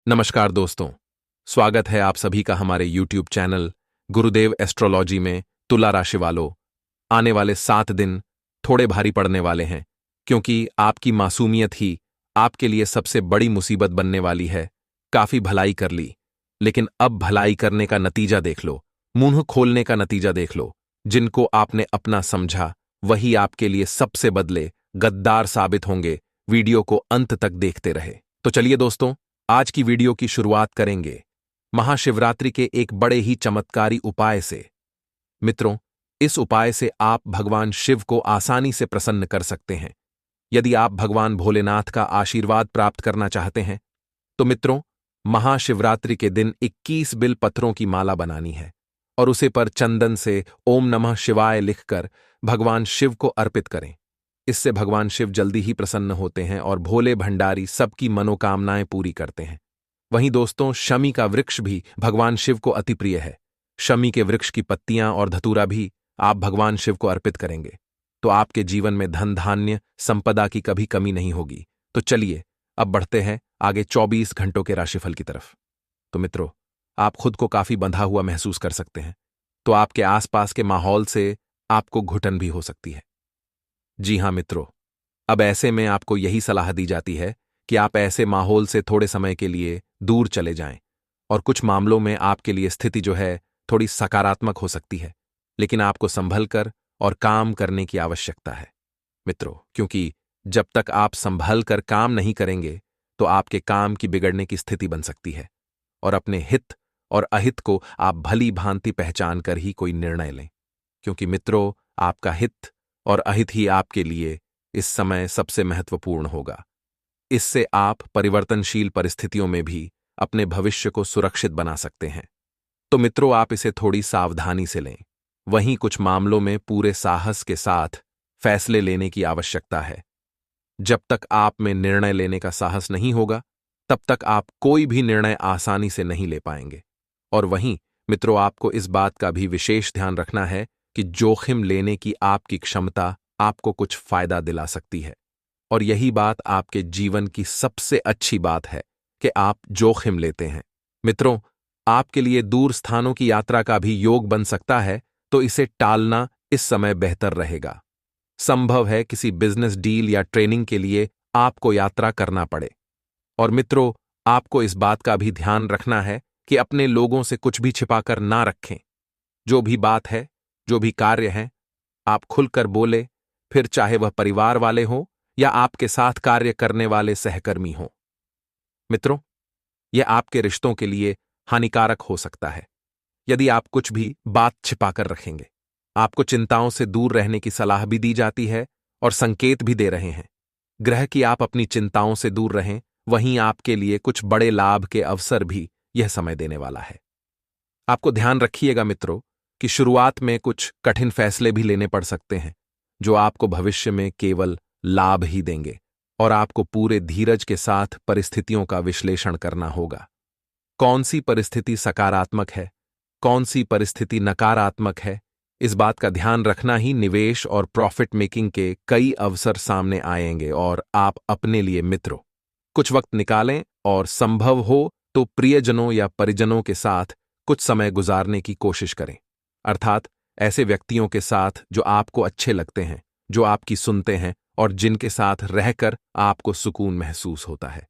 नमस्कार दोस्तों, स्वागत है आप सभी का हमारे YouTube चैनल गुरुदेव एस्ट्रोलॉजी में। तुला राशि वालों, आने वाले 7 दिन थोड़े भारी पड़ने वाले हैं, क्योंकि आपकी मासूमियत ही आपके लिए सबसे बड़ी मुसीबत बनने वाली है। काफी भलाई कर ली, लेकिन अब भलाई करने का नतीजा देख लो, मुंह खोलने का नतीजा देख लो। जिनको आपने अपना समझा वही आपके लिए सबसे बदले गद्दार साबित होंगे। वीडियो को अंत तक देखते रहे। तो चलिए दोस्तों, आज की वीडियो की शुरुआत करेंगे महाशिवरात्रि के एक बड़े ही चमत्कारी उपाय से। मित्रों, इस उपाय से आप भगवान शिव को आसानी से प्रसन्न कर सकते हैं। यदि आप भगवान भोलेनाथ का आशीर्वाद प्राप्त करना चाहते हैं तो मित्रों, महाशिवरात्रि के दिन 21 बिल पत्रों की माला बनानी है और उसे पर चंदन से ओम नमः शिवाय लिखकर भगवान शिव को अर्पित करें। इससे भगवान शिव जल्दी ही प्रसन्न होते हैं और भोले भंडारी सबकी मनोकामनाएं पूरी करते हैं। वहीं दोस्तों, शमी का वृक्ष भी भगवान शिव को अति प्रिय है। शमी के वृक्ष की पत्तियां और धतूरा भी आप भगवान शिव को अर्पित करेंगे तो आपके जीवन में धन धान्य संपदा की कभी कमी नहीं होगी। तो चलिए अब बढ़ते हैं आगे 24 घंटों के राशिफल की तरफ। तो मित्रों, आप खुद को काफी बंधा हुआ महसूस कर सकते हैं, तो आपके आसपास के माहौल से आपको घुटन भी हो सकती है। जी हां मित्रों, अब ऐसे में आपको यही सलाह दी जाती है कि आप ऐसे माहौल से थोड़े समय के लिए दूर चले जाएं। और कुछ मामलों में आपके लिए स्थिति जो है थोड़ी सकारात्मक हो सकती है, लेकिन आपको संभल कर और काम करने की आवश्यकता है मित्रों, क्योंकि जब तक आप संभल कर काम नहीं करेंगे तो आपके काम की बिगड़ने की स्थिति बन सकती है। और अपने हित और अहित को आप भली भांति पहचान कर ही कोई निर्णय लें, क्योंकि मित्रों, आपका हित और अहित ही आपके लिए इस समय सबसे महत्वपूर्ण होगा। इससे आप परिवर्तनशील परिस्थितियों में भी अपने भविष्य को सुरक्षित बना सकते हैं। तो मित्रों, आप इसे थोड़ी सावधानी से लें। वहीं कुछ मामलों में पूरे साहस के साथ फैसले लेने की आवश्यकता है। जब तक आप में निर्णय लेने का साहस नहीं होगा, तब तक आप कोई भी निर्णय आसानी से नहीं ले पाएंगे। और वहीं मित्रों, आपको इस बात का भी विशेष ध्यान रखना है कि जोखिम लेने की आपकी क्षमता आपको कुछ फायदा दिला सकती है। और यही बात आपके जीवन की सबसे अच्छी बात है कि आप जोखिम लेते हैं। मित्रों, आपके लिए दूर स्थानों की यात्रा का भी योग बन सकता है, तो इसे टालना इस समय बेहतर रहेगा। संभव है किसी बिजनेस डील या ट्रेनिंग के लिए आपको यात्रा करना पड़े। और मित्रों, आपको इस बात का भी ध्यान रखना है कि अपने लोगों से कुछ भी छिपाकर ना रखें। जो भी बात है, जो भी कार्य है, आप खुलकर बोले, फिर चाहे वह परिवार वाले हों या आपके साथ कार्य करने वाले सहकर्मी हों। मित्रों, यह आपके रिश्तों के लिए हानिकारक हो सकता है यदि आप कुछ भी बात छिपाकर रखेंगे। आपको चिंताओं से दूर रहने की सलाह भी दी जाती है और संकेत भी दे रहे हैं ग्रह कि आप अपनी चिंताओं से दूर रहें। वहीं आपके लिए कुछ बड़े लाभ के अवसर भी यह समय देने वाला है। आपको ध्यान रखिएगा मित्रों कि शुरुआत में कुछ कठिन फैसले भी लेने पड़ सकते हैं, जो आपको भविष्य में केवल लाभ ही देंगे। और आपको पूरे धीरज के साथ परिस्थितियों का विश्लेषण करना होगा। कौन सी परिस्थिति सकारात्मक है, कौन सी परिस्थिति नकारात्मक है, इस बात का ध्यान रखना ही निवेश और प्रॉफिट मेकिंग के कई अवसर सामने आएंगे। और आप अपने लिए मित्रों कुछ वक्त निकालें और संभव हो तो प्रियजनों या परिजनों के साथ कुछ समय गुजारने की कोशिश करें। अर्थात ऐसे व्यक्तियों के साथ जो आपको अच्छे लगते हैं, जो आपकी सुनते हैं और जिनके साथ रहकर आपको सुकून महसूस होता है।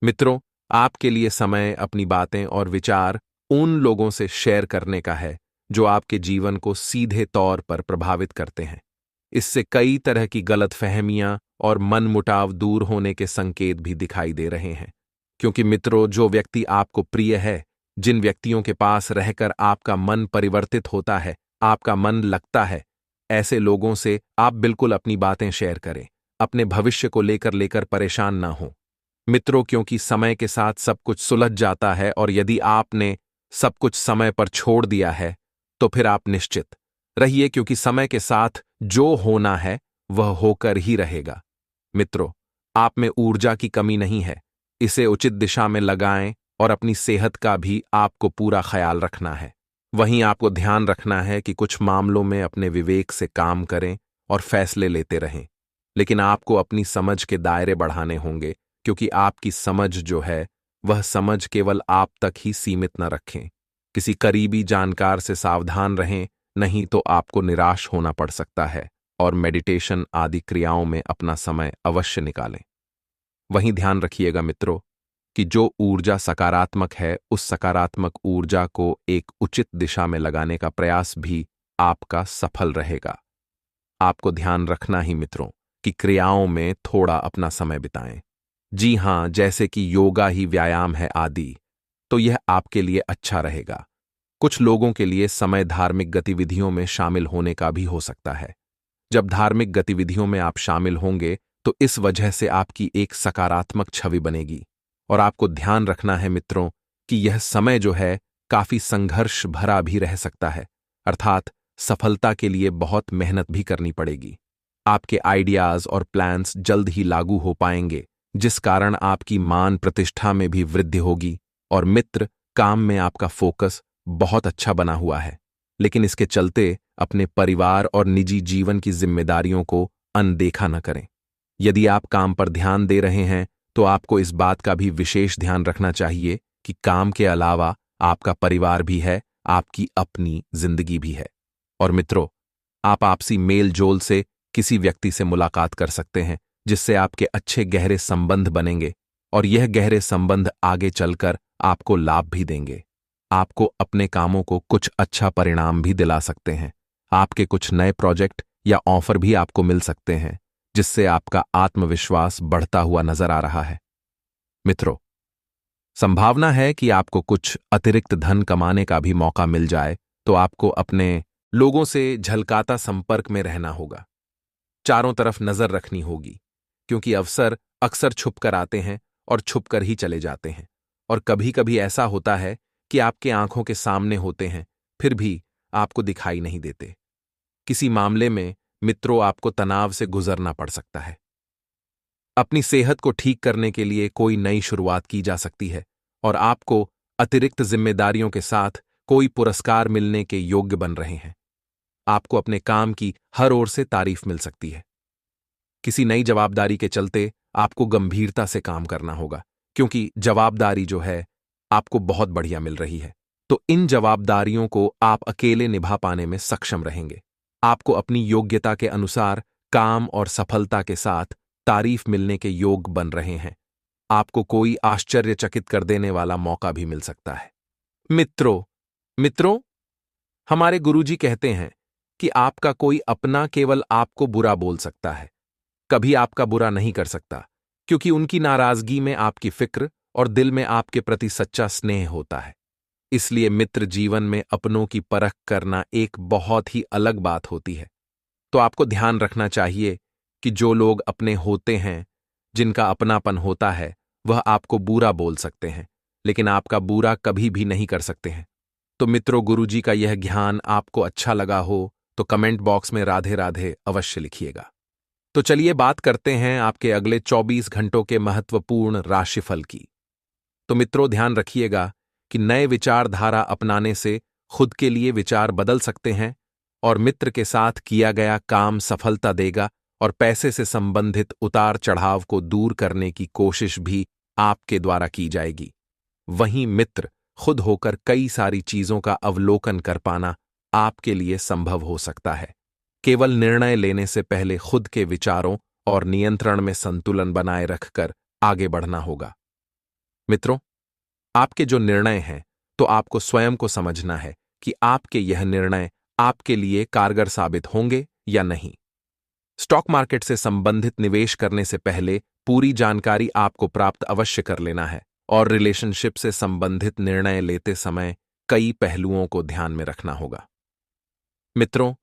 मित्रों, आपके लिए समय अपनी बातें और विचार उन लोगों से शेयर करने का है जो आपके जीवन को सीधे तौर पर प्रभावित करते हैं। इससे कई तरह की गलतफहमियां और मनमुटाव दूर होने के संकेत भी दिखाई दे रहे हैं। क्योंकि मित्रों, जो व्यक्ति आपको प्रिय है, जिन व्यक्तियों के पास रहकर आपका मन परिवर्तित होता है, आपका मन लगता है, ऐसे लोगों से आप बिल्कुल अपनी बातें शेयर करें। अपने भविष्य को लेकर परेशान ना हो मित्रों, क्योंकि समय के साथ सब कुछ सुलझ जाता है। और यदि आपने सब कुछ समय पर छोड़ दिया है तो फिर आप निश्चित रहिए, क्योंकि समय के साथ जो होना है वह होकर ही रहेगा। मित्रों, आप में ऊर्जा की कमी नहीं है, इसे उचित दिशा में लगाएं और अपनी सेहत का भी आपको पूरा ख्याल रखना है। वहीं आपको ध्यान रखना है कि कुछ मामलों में अपने विवेक से काम करें और फैसले लेते रहें, लेकिन आपको अपनी समझ के दायरे बढ़ाने होंगे, क्योंकि आपकी समझ जो है वह समझ केवल आप तक ही सीमित न रखें। किसी करीबी जानकार से सावधान रहें, नहीं तो आपको निराश होना पड़ सकता है। और मेडिटेशन आदि क्रियाओं में अपना समय अवश्य निकालें। वहीं ध्यान रखिएगा मित्रों कि जो ऊर्जा सकारात्मक है, उस सकारात्मक ऊर्जा को एक उचित दिशा में लगाने का प्रयास भी आपका सफल रहेगा। आपको ध्यान रखना ही मित्रों कि क्रियाओं में थोड़ा अपना समय बिताएं। जी हां, जैसे कि योगा ही व्यायाम है आदि, तो यह आपके लिए अच्छा रहेगा। कुछ लोगों के लिए समय धार्मिक गतिविधियों में शामिल होने का भी हो सकता है। जब धार्मिक गतिविधियों में आप शामिल होंगे तो इस वजह से आपकी एक सकारात्मक छवि बनेगी। और आपको ध्यान रखना है मित्रों कि यह समय जो है काफी संघर्ष भरा भी रह सकता है, अर्थात सफलता के लिए बहुत मेहनत भी करनी पड़ेगी। आपके आइडियाज और प्लान्स जल्द ही लागू हो पाएंगे, जिस कारण आपकी मान प्रतिष्ठा में भी वृद्धि होगी। और मित्र, काम में आपका फोकस बहुत अच्छा बना हुआ है, लेकिन इसके चलते अपने परिवार और निजी जीवन की जिम्मेदारियों को अनदेखा न करें। यदि आप काम पर ध्यान दे रहे हैं तो आपको इस बात का भी विशेष ध्यान रखना चाहिए कि काम के अलावा आपका परिवार भी है, आपकी अपनी जिंदगी भी है। और मित्रों, आप आपसी मेल जोल से किसी व्यक्ति से मुलाकात कर सकते हैं, जिससे आपके अच्छे गहरे संबंध बनेंगे और यह गहरे संबंध आगे चलकर आपको लाभ भी देंगे। आपको अपने कामों को कुछ अच्छा परिणाम भी दिला सकते हैं। आपके कुछ नए प्रोजेक्ट या ऑफर भी आपको मिल सकते हैं, जिससे आपका आत्मविश्वास बढ़ता हुआ नजर आ रहा है। मित्रों, संभावना है कि आपको कुछ अतिरिक्त धन कमाने का भी मौका मिल जाए, तो आपको अपने लोगों से झलकाता संपर्क में रहना होगा। चारों तरफ नजर रखनी होगी, क्योंकि अवसर अक्सर छुप कर आते हैं और छुप कर ही चले जाते हैं। और कभी कभी ऐसा होता है कि आपके आंखों के सामने होते हैं, फिर भी आपको दिखाई नहीं देते। किसी मामले में मित्रों, आपको तनाव से गुजरना पड़ सकता है। अपनी सेहत को ठीक करने के लिए कोई नई शुरुआत की जा सकती है और आपको अतिरिक्त जिम्मेदारियों के साथ कोई पुरस्कार मिलने के योग्य बन रहे हैं। आपको अपने काम की हर ओर से तारीफ मिल सकती है। किसी नई जवाबदारी के चलते आपको गंभीरता से काम करना होगा, क्योंकि जवाबदारी जो है आपको बहुत बढ़िया मिल रही है। तो इन जवाबदारियों को आप अकेले निभा पाने में सक्षम रहेंगे। आपको अपनी योग्यता के अनुसार काम और सफलता के साथ तारीफ मिलने के योग बन रहे हैं। आपको कोई आश्चर्यचकित कर देने वाला मौका भी मिल सकता है। मित्रों, हमारे गुरुजी कहते हैं कि आपका कोई अपना केवल आपको बुरा बोल सकता है, कभी आपका बुरा नहीं कर सकता, क्योंकि उनकी नाराजगी में आपकी फिक्र और दिल में आपके प्रति सच्चा स्नेह होता है। इसलिए मित्र जीवन में अपनों की परख करना एक बहुत ही अलग बात होती है। तो आपको ध्यान रखना चाहिए कि जो लोग अपने होते हैं, जिनका अपनापन होता है, वह आपको बुरा बोल सकते हैं, लेकिन आपका बुरा कभी भी नहीं कर सकते हैं। तो मित्रों, गुरुजी का यह ज्ञान आपको अच्छा लगा हो तो कमेंट बॉक्स में राधे राधे अवश्य लिखिएगा। तो चलिए बात करते हैं आपके अगले 24 घंटों के महत्वपूर्ण राशिफल की। तो मित्रों, ध्यान रखिएगा कि नए विचारधारा अपनाने से खुद के लिए विचार बदल सकते हैं और मित्र के साथ किया गया काम सफलता देगा और पैसे से संबंधित उतार चढ़ाव को दूर करने की कोशिश भी आपके द्वारा की जाएगी। वहीं मित्र खुद होकर कई सारी चीजों का अवलोकन कर पाना आपके लिए संभव हो सकता है। केवल निर्णय लेने से पहले खुद के विचारों और नियंत्रण में संतुलन बनाए रखकर आगे बढ़ना होगा। मित्रों, आपके जो निर्णय हैं, तो आपको स्वयं को समझना है कि आपके यह निर्णय आपके लिए कारगर साबित होंगे या नहीं। स्टॉक मार्केट से संबंधित निवेश करने से पहले पूरी जानकारी आपको प्राप्त अवश्य कर लेना है और रिलेशनशिप से संबंधित निर्णय लेते समय कई पहलुओं को ध्यान में रखना होगा। मित्रों,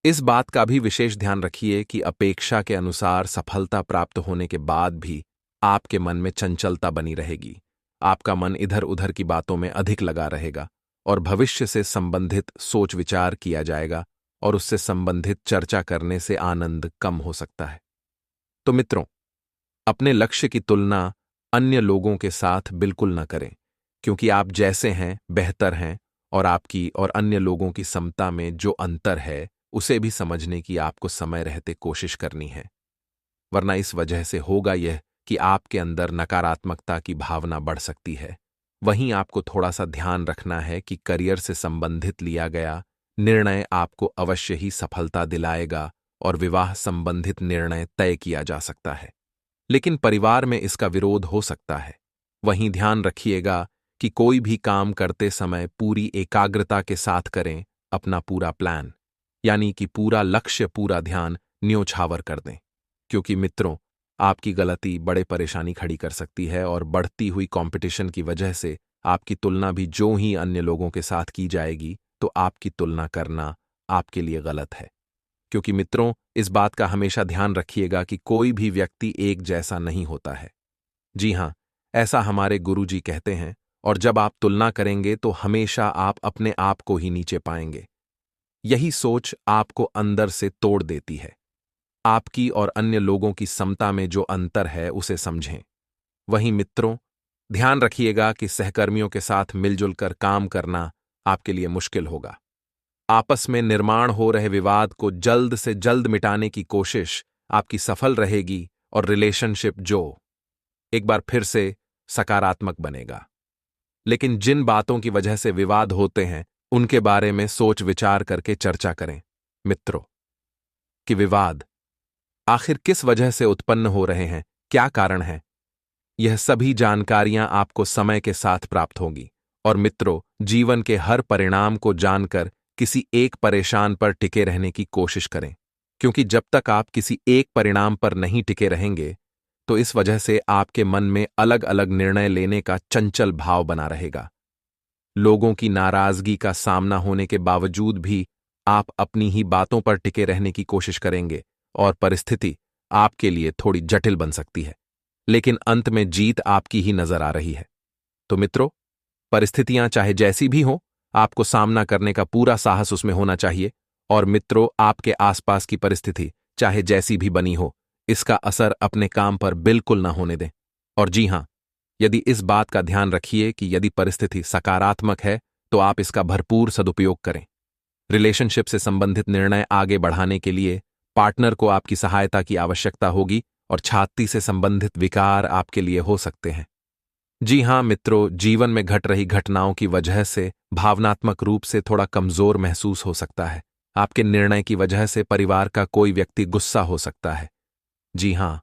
इस बात का भी विशेष ध्यान रखिए कि अपेक्षा के अनुसार सफलता प्राप्त होने के बाद भी आपके मन में चंचलता बनी रहेगी। आपका मन इधर उधर की बातों में अधिक लगा रहेगा और भविष्य से संबंधित सोच विचार किया जाएगा और उससे संबंधित चर्चा करने से आनंद कम हो सकता है। तो मित्रों, अपने लक्ष्य की तुलना अन्य लोगों के साथ बिल्कुल न करें, क्योंकि आप जैसे हैं बेहतर हैं और आपकी और अन्य लोगों की समता में जो अंतर है उसे भी समझने की आपको समय रहते कोशिश करनी है। वरना इस वजह से होगा यह कि आपके अंदर नकारात्मकता की भावना बढ़ सकती है। वहीं आपको थोड़ा सा ध्यान रखना है कि करियर से संबंधित लिया गया निर्णय आपको अवश्य ही सफलता दिलाएगा और विवाह संबंधित निर्णय तय किया जा सकता है, लेकिन परिवार में इसका विरोध हो सकता है। वहीं ध्यान रखिएगा कि कोई भी काम करते समय पूरी एकाग्रता के साथ करें, अपना पूरा प्लान यानी कि पूरा लक्ष्य, पूरा ध्यान न्योछावर कर दें, क्योंकि मित्रों, आपकी गलती बड़े परेशानी खड़ी कर सकती है और बढ़ती हुई कंपटीशन की वजह से आपकी तुलना भी जो ही अन्य लोगों के साथ की जाएगी, तो आपकी तुलना करना आपके लिए गलत है। क्योंकि मित्रों, इस बात का हमेशा ध्यान रखिएगा कि कोई भी व्यक्ति एक जैसा नहीं होता है। जी हां, ऐसा हमारे गुरुजी कहते हैं, और जब आप तुलना करेंगे तो हमेशा आप अपने आप को ही नीचे पाएंगे। यही सोच आपको अंदर से तोड़ देती है। आपकी और अन्य लोगों की समता में जो अंतर है उसे समझें। वहीं मित्रों, ध्यान रखिएगा कि सहकर्मियों के साथ मिलजुल कर काम करना आपके लिए मुश्किल होगा। आपस में निर्माण हो रहे विवाद को जल्द से जल्द मिटाने की कोशिश आपकी सफल रहेगी और रिलेशनशिप जो एक बार फिर से सकारात्मक बनेगा। लेकिन जिन बातों की वजह से विवाद होते हैं, उनके बारे में सोच विचार करके चर्चा करें मित्रों, कि विवाद आखिर किस वजह से उत्पन्न हो रहे हैं, क्या कारण है। यह सभी जानकारियां आपको समय के साथ प्राप्त होंगी। और मित्रों, जीवन के हर परिणाम को जानकर किसी एक परेशान पर टिके रहने की कोशिश करें, क्योंकि जब तक आप किसी एक परिणाम पर नहीं टिके रहेंगे, तो इस वजह से आपके मन में अलग अलग निर्णय लेने का चंचल भाव बना रहेगा। लोगों की नाराजगी का सामना होने के बावजूद भी आप अपनी ही बातों पर टिके रहने की कोशिश करेंगे और परिस्थिति आपके लिए थोड़ी जटिल बन सकती है, लेकिन अंत में जीत आपकी ही नजर आ रही है। तो मित्रों, परिस्थितियां चाहे जैसी भी हों, आपको सामना करने का पूरा साहस उसमें होना चाहिए। और मित्रों, आपके आसपास की परिस्थिति चाहे जैसी भी बनी हो, इसका असर अपने काम पर बिल्कुल ना होने दें। और जी हां, यदि इस बात का ध्यान रखिए कि यदि परिस्थिति सकारात्मक है तो आप इसका भरपूर सदुपयोग करें। रिलेशनशिप से संबंधित निर्णय आगे बढ़ाने के लिए पार्टनर को आपकी सहायता की आवश्यकता होगी और छाती से संबंधित विकार आपके लिए हो सकते हैं। जी हां मित्रों, जीवन में घट रही घटनाओं की वजह से भावनात्मक रूप से थोड़ा कमजोर महसूस हो सकता है। आपके निर्णय की वजह से परिवार का कोई व्यक्ति गुस्सा हो सकता है। जी हां,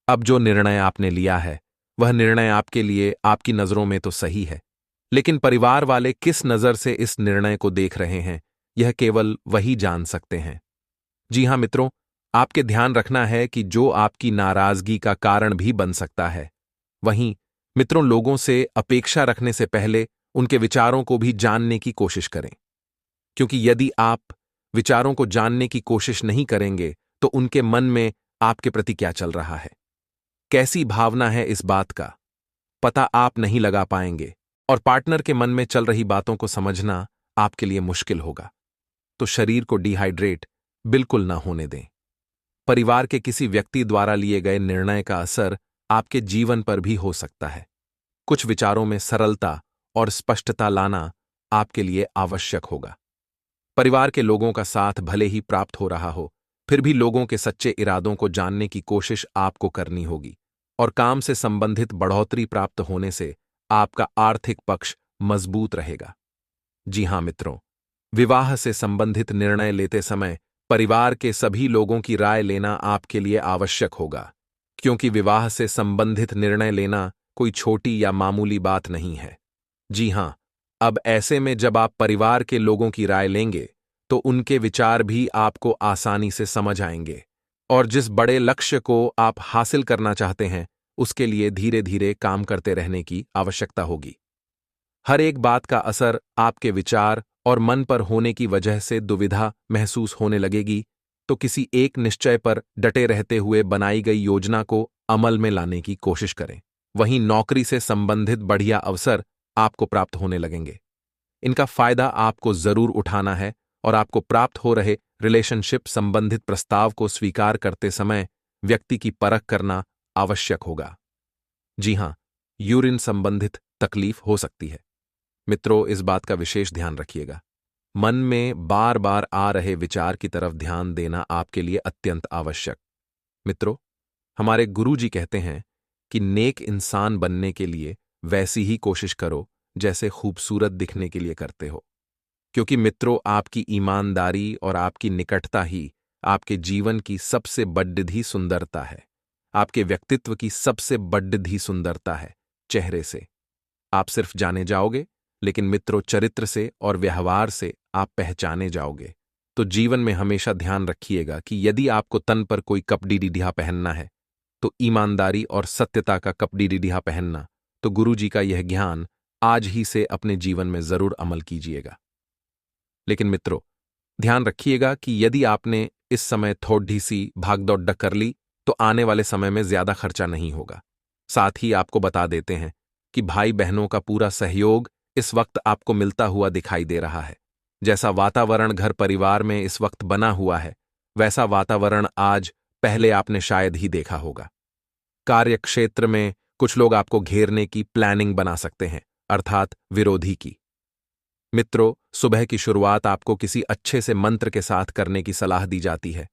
अब जो निर्णय आपने लिया है, वह निर्णय आपके लिए आपकी नजरों में तो सही है, लेकिन परिवार वाले किस नजर से इस निर्णय को देख रहे हैं, यह केवल वही जान सकते हैं। जी हां मित्रों, आपके ध्यान रखना है कि जो आपकी नाराजगी का कारण भी बन सकता है। वहीं मित्रों, लोगों से अपेक्षा रखने से पहले उनके विचारों को भी जानने की कोशिश करें, क्योंकि यदि आप विचारों को जानने की कोशिश नहीं करेंगे तो उनके मन में आपके प्रति क्या चल रहा है, कैसी भावना है, इस बात का पता आप नहीं लगा पाएंगे और पार्टनर के मन में चल रही बातों को समझना आपके लिए मुश्किल होगा। तो शरीर को डिहाइड्रेट बिल्कुल ना होने दें। परिवार के किसी व्यक्ति द्वारा लिए गए निर्णय का असर आपके जीवन पर भी हो सकता है। कुछ विचारों में सरलता और स्पष्टता लाना आपके लिए आवश्यक होगा। परिवार के लोगों का साथ भले ही प्राप्त हो रहा हो, फिर भी लोगों के सच्चे इरादों को जानने की कोशिश आपको करनी होगी। और काम से संबंधित बढ़ोतरी प्राप्त होने से आपका आर्थिक पक्ष मजबूत रहेगा। जी हां मित्रों, विवाह से संबंधित निर्णय लेते समय परिवार के सभी लोगों की राय लेना आपके लिए आवश्यक होगा, क्योंकि विवाह से संबंधित निर्णय लेना कोई छोटी या मामूली बात नहीं है। जी हां, अब ऐसे में जब आप परिवार के लोगों की राय लेंगे तो उनके विचार भी आपको आसानी से समझ आएंगे और जिस बड़े लक्ष्य को आप हासिल करना चाहते हैं, उसके लिए धीरे धीरे काम करते रहने की आवश्यकता होगी। हर एक बात का असर आपके विचार और मन पर होने की वजह से दुविधा महसूस होने लगेगी, तो किसी एक निश्चय पर डटे रहते हुए बनाई गई योजना को अमल में लाने की कोशिश करें। वहीं नौकरी से संबंधित बढ़िया अवसर आपको प्राप्त होने लगेंगे। इनका फायदा आपको जरूर उठाना है और आपको प्राप्त हो रहे रिलेशनशिप संबंधित प्रस्ताव को स्वीकार करते समय व्यक्ति की परख करना आवश्यक होगा। जी हां, यूरिन संबंधित तकलीफ हो सकती है। मित्रों, इस बात का विशेष ध्यान रखिएगा। मन में बार बार आ रहे विचार की तरफ ध्यान देना आपके लिए अत्यंत आवश्यक। मित्रों, हमारे गुरुजी कहते हैं कि नेक इंसान बनने के लिए वैसी ही कोशिश करो जैसे खूबसूरत दिखने के लिए करते हो। क्योंकि मित्रों, आपकी ईमानदारी और आपकी निकटता ही आपके जीवन की सबसे बड़ी सुंदरता है। आपके व्यक्तित्व की सबसे बड़ी सुंदरता है चेहरे से। आप सिर्फ जाने जाओगे, लेकिन मित्रों चरित्र से और व्यवहार से आप पहचाने जाओगे। तो जीवन में हमेशा ध्यान रखिएगा कि यदि आपको तन पर कोई कपड़ी डीढिया पहनना है, तो ईमानदारी और सत्यता का कपड़ी डीढिया पहनना। तो गुरु जी का यह ज्ञान आज ही से अपने जीवन में जरूर अमल कीजिएगा। लेकिन मित्रों, ध्यान रखिएगा कि यदि आपने इस समय थोड़ी सी भागदौड़ कर ली, तो आने वाले समय में ज्यादा खर्चा नहीं होगा। साथ ही आपको बता देते हैं कि भाई बहनों का पूरा सहयोग इस वक्त आपको मिलता हुआ दिखाई दे रहा है। जैसा वातावरण घर परिवार में इस वक्त बना हुआ है, वैसा वातावरण आज पहले आपने शायद ही देखा होगा। कार्य क्षेत्र में कुछ लोग आपको घेरने की प्लानिंग बना सकते हैं, अर्थात विरोधी की। मित्रों, सुबह की शुरुआत आपको किसी अच्छे से मंत्र के साथ करने की सलाह दी जाती है।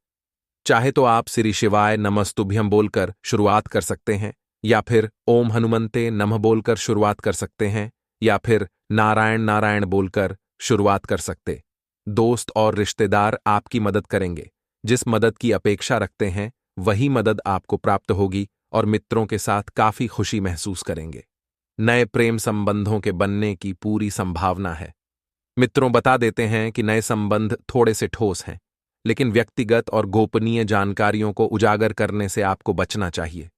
चाहे तो आप श्री शिवाय नमस्तुभ्यम बोलकर शुरुआत कर सकते हैं, या फिर ओम हनुमंते नमः बोलकर शुरुआत कर सकते हैं, या फिर नारायण नारायण बोलकर शुरुआत कर सकते। दोस्त और रिश्तेदार आपकी मदद करेंगे। जिस मदद की अपेक्षा रखते हैं वही मदद आपको प्राप्त होगी और मित्रों के साथ काफी खुशी महसूस करेंगे। नए प्रेम संबंधों के बनने की पूरी संभावना है। मित्रों बता देते हैं कि नए संबंध थोड़े से ठोस हैं, लेकिन व्यक्तिगत और गोपनीय जानकारियों को उजागर करने से आपको बचना चाहिए।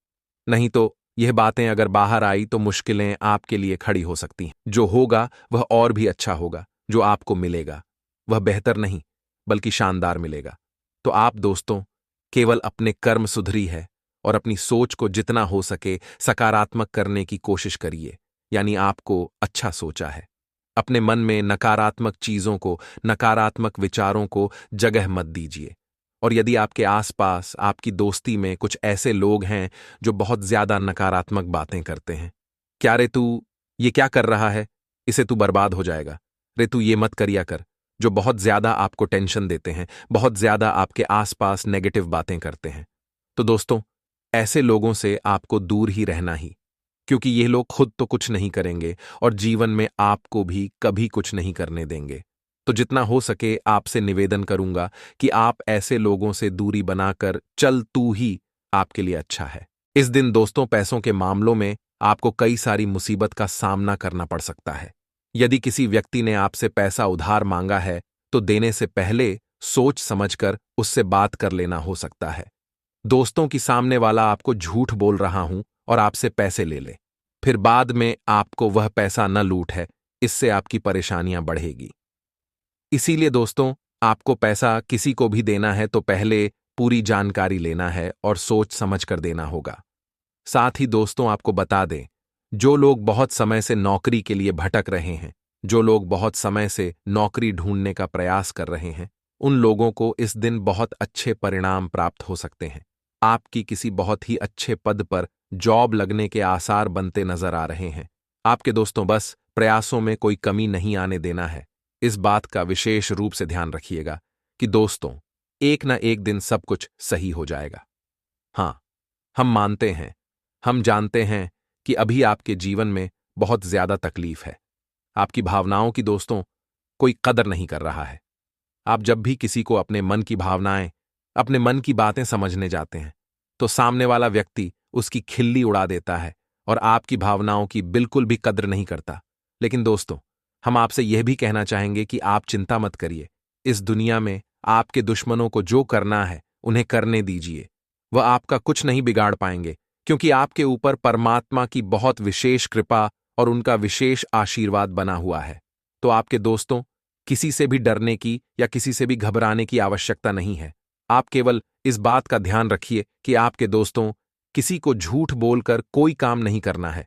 नहीं तो यह बातें अगर बाहर आई तो मुश्किलें आपके लिए खड़ी हो सकती हैं। जो होगा वह और भी अच्छा होगा। जो आपको मिलेगा वह बेहतर नहीं बल्कि शानदार मिलेगा। तो आप दोस्तों केवल अपने कर्म सुधरी है और अपनी सोच को जितना हो सके सकारात्मक करने की कोशिश करिए। यानी आपको अच्छा सोचा है। अपने मन में नकारात्मक चीजों को, नकारात्मक विचारों को जगह मत दीजिए। और यदि आपके आसपास आपकी दोस्ती में कुछ ऐसे लोग हैं जो बहुत ज्यादा नकारात्मक बातें करते हैं, क्या रे तू ये क्या कर रहा है, इसे तू बर्बाद हो जाएगा, रे तू ये मत करिया कर, जो बहुत ज्यादा आपको टेंशन देते हैं, बहुत ज्यादा आपके आसपास नेगेटिव बातें करते हैं, तो दोस्तों ऐसे लोगों से आपको दूर ही रहना ही। क्योंकि ये लोग खुद तो कुछ नहीं करेंगे और जीवन में आपको भी कभी कुछ नहीं करने देंगे। तो जितना हो सके आपसे निवेदन करूंगा कि आप ऐसे लोगों से दूरी बनाकर चल तू ही आपके लिए अच्छा है। इस दिन दोस्तों पैसों के मामलों में आपको कई सारी मुसीबत का सामना करना पड़ सकता है। यदि किसी व्यक्ति ने आपसे पैसा उधार मांगा है तो देने से पहले सोच समझकर उससे बात कर लेना हो सकता है। दोस्तों की सामने वाला आपको झूठ बोल रहा हूं और आपसे पैसे ले ले, फिर बाद में आपको वह पैसा न लूट है, इससे आपकी परेशानियां बढ़ेगी। इसीलिए दोस्तों आपको पैसा किसी को भी देना है तो पहले पूरी जानकारी लेना है और सोच समझ कर देना होगा। साथ ही दोस्तों आपको बता दें, जो लोग बहुत समय से नौकरी के लिए भटक रहे हैं, जो लोग बहुत समय से नौकरी ढूंढने का प्रयास कर रहे हैं, उन लोगों को इस दिन बहुत अच्छे परिणाम प्राप्त हो सकते हैं। आपकी किसी बहुत ही अच्छे पद पर जॉब लगने के आसार बनते नजर आ रहे हैं। आपके दोस्तों बस प्रयासों में कोई कमी नहीं आने देना है। इस बात का विशेष रूप से ध्यान रखिएगा कि दोस्तों एक न एक दिन सब कुछ सही हो जाएगा। हाँ, हम मानते हैं, हम जानते हैं कि अभी आपके जीवन में बहुत ज्यादा तकलीफ है। आपकी भावनाओं की दोस्तों कोई कदर नहीं कर रहा है। आप जब भी किसी को अपने मन की भावनाएं, अपने मन की बातें समझने जाते हैं तो सामने वाला व्यक्ति उसकी खिल्ली उड़ा देता है और आपकी भावनाओं की बिल्कुल भी कद्र नहीं करता। लेकिन दोस्तों हम आपसे यह भी कहना चाहेंगे कि आप चिंता मत करिए। इस दुनिया में आपके दुश्मनों को जो करना है उन्हें करने दीजिए। वह आपका कुछ नहीं बिगाड़ पाएंगे, क्योंकि आपके ऊपर परमात्मा की बहुत विशेष कृपा और उनका विशेष आशीर्वाद बना हुआ है। तो आपके दोस्तों किसी से भी डरने की या किसी से भी घबराने की आवश्यकता नहीं है। आप केवल इस बात का ध्यान रखिए कि आपके दोस्तों किसी को झूठ बोलकर कोई काम नहीं करना है।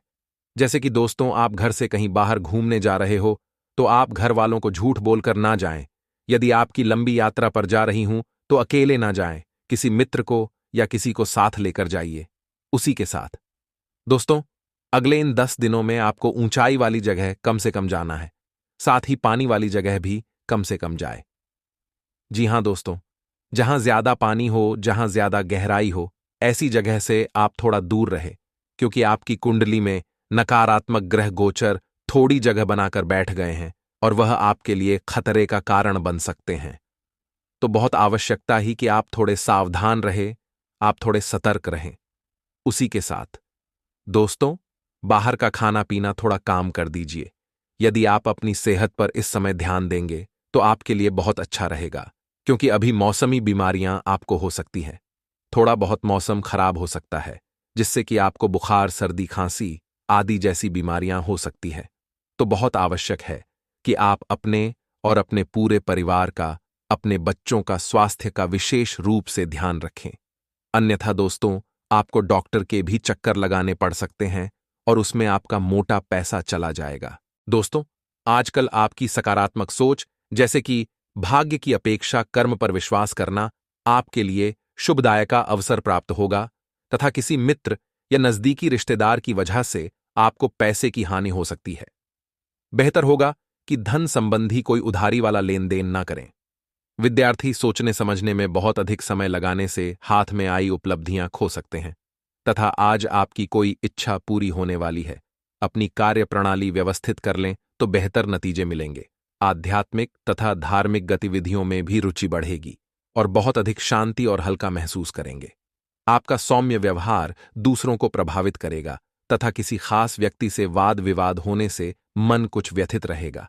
जैसे कि दोस्तों आप घर से कहीं बाहर घूमने जा रहे हो तो आप घर वालों को झूठ बोलकर ना जाएं। यदि आपकी लंबी यात्रा पर जा रही हूं तो अकेले ना जाएं, किसी मित्र को या किसी को साथ लेकर जाइए। उसी के साथ दोस्तों अगले इन 10 दिनों में आपको ऊंचाई वाली जगह कम से कम जाना है, साथ ही पानी वाली जगह भी कम से कम जाए। जी हां दोस्तों, जहां ज्यादा पानी हो, जहां ज्यादा गहराई हो, ऐसी जगह से आप थोड़ा दूर रहे, क्योंकि आपकी कुंडली में नकारात्मक ग्रह गोचर थोड़ी जगह बनाकर बैठ गए हैं और वह आपके लिए खतरे का कारण बन सकते हैं। तो बहुत आवश्यकता ही कि आप थोड़े सावधान रहे, आप थोड़े सतर्क रहें। उसी के साथ दोस्तों, बाहर का खाना पीना थोड़ा काम कर दीजिए। यदि आप अपनी सेहत पर इस समय ध्यान देंगे तो आपके लिए बहुत अच्छा रहेगा, क्योंकि अभी मौसमी बीमारियां आपको हो सकती हैं। थोड़ा बहुत मौसम खराब हो सकता है, जिससे कि आपको बुखार, सर्दी, खांसी आदि जैसी बीमारियां हो सकती हैं। तो बहुत आवश्यक है कि आप अपने और अपने पूरे परिवार का, अपने बच्चों का स्वास्थ्य का विशेष रूप से ध्यान रखें। अन्यथा दोस्तों, आपको डॉक्टर के भी चक्कर लगाने पड़ सकते हैं और उसमें आपका मोटा पैसा चला जाएगा। दोस्तों, आजकल आपकी सकारात्मक सोच, जैसे कि भाग्य की अपेक्षा कर्म पर विश्वास करना, आपके लिए शुभदायक का अवसर प्राप्त होगा तथा किसी मित्र या नजदीकी रिश्तेदार की वजह से आपको पैसे की हानि हो सकती है। बेहतर होगा कि धन संबंधी कोई उधारी वाला लेन देन ना करें। विद्यार्थी सोचने समझने में बहुत अधिक समय लगाने से हाथ में आई उपलब्धियां खो सकते हैं तथा आज आपकी कोई इच्छा पूरी होने वाली है। अपनी कार्य प्रणाली व्यवस्थित कर लें तो बेहतर नतीजे मिलेंगे। आध्यात्मिक तथा धार्मिक गतिविधियों में भी रुचि बढ़ेगी और बहुत अधिक शांति और हल्का महसूस करेंगे। आपका सौम्य व्यवहार दूसरों को प्रभावित करेगा तथा किसी खास व्यक्ति से वाद विवाद होने से मन कुछ व्यथित रहेगा।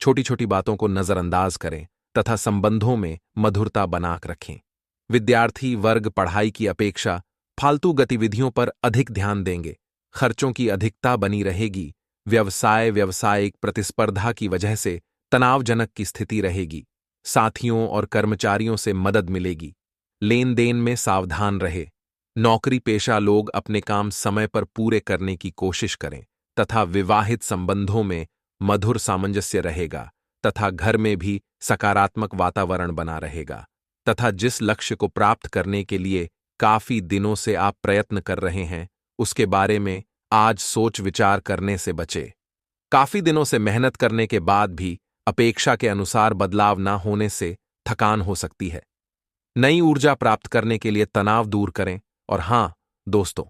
छोटी छोटी बातों को नजरअंदाज करें तथा संबंधों में मधुरता बनाकर रखें। विद्यार्थी वर्ग पढ़ाई की अपेक्षा फालतू गतिविधियों पर अधिक ध्यान देंगे। खर्चों की अधिकता बनी रहेगी। व्यावसायिक प्रतिस्पर्धा की वजह से तनावजनक की स्थिति रहेगी। साथियों और कर्मचारियों से मदद मिलेगी। लेन देन में सावधान रहे। नौकरी पेशा लोग अपने काम समय पर पूरे करने की कोशिश करें तथा विवाहित संबंधों में मधुर सामंजस्य रहेगा तथा घर में भी सकारात्मक वातावरण बना रहेगा तथा जिस लक्ष्य को प्राप्त करने के लिए काफी दिनों से आप प्रयत्न कर रहे हैं, उसके बारे में आज सोच विचार करने से बचे। काफी दिनों से मेहनत करने के बाद भी अपेक्षा के अनुसार बदलाव न होने से थकान हो सकती है। नई ऊर्जा प्राप्त करने के लिए तनाव दूर करें। और हां दोस्तों,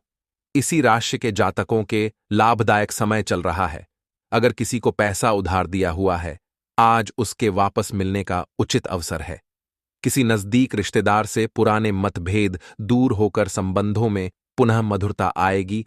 इसी राशि के जातकों के लाभदायक समय चल रहा है। अगर किसी को पैसा उधार दिया हुआ है, आज उसके वापस मिलने का उचित अवसर है। किसी नजदीक रिश्तेदार से पुराने मतभेद दूर होकर संबंधों में पुनः मधुरता आएगी